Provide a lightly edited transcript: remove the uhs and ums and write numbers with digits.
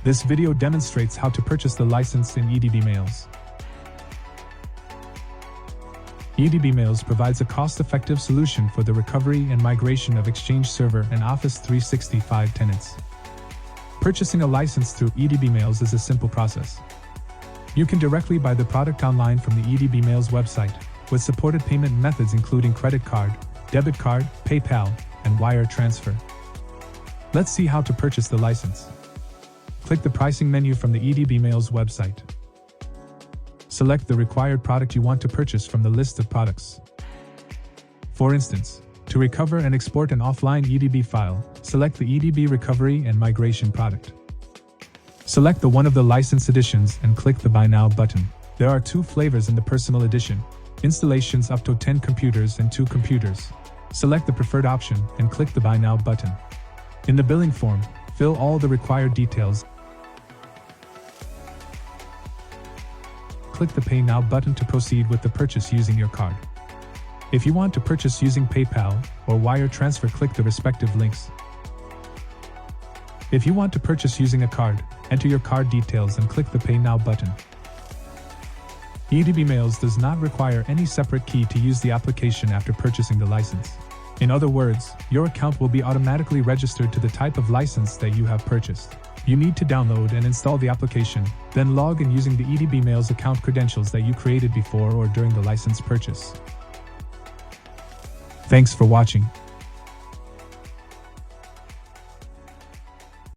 This video demonstrates how to purchase the license in EdbMails. EdbMails provides a cost-effective solution for the recovery and migration of Exchange Server and Office 365 tenants. Purchasing a license through EdbMails is a simple process. You can directly buy the product online from the EdbMails website, with supported payment methods including credit card, debit card, PayPal, and wire transfer. Let's see how to purchase the license. Click the pricing menu from the EdbMails website. Select the required product you want to purchase from the list of products. For instance, to recover and export an offline EDB file, select the EDB Recovery and Migration product. Select the one of the license editions and click the Buy Now button. There are two flavors in the Personal Edition: installations up to 10 computers and 2 computers. Select the preferred option and click the Buy Now button. In the billing form, fill all the required details. Click the Pay Now button to proceed with the purchase using your card. If you want to purchase using PayPal or wire transfer, click the respective links. If you want to purchase using a card, enter your card details and click the Pay Now button. EdbMails does not require any separate key to use the application after purchasing the license. In other words, your account will be automatically registered to the type of license that you have purchased. You need to download and install the application, then log in using the EdbMails account credentials that you created before or during the license purchase. Thanks for watching.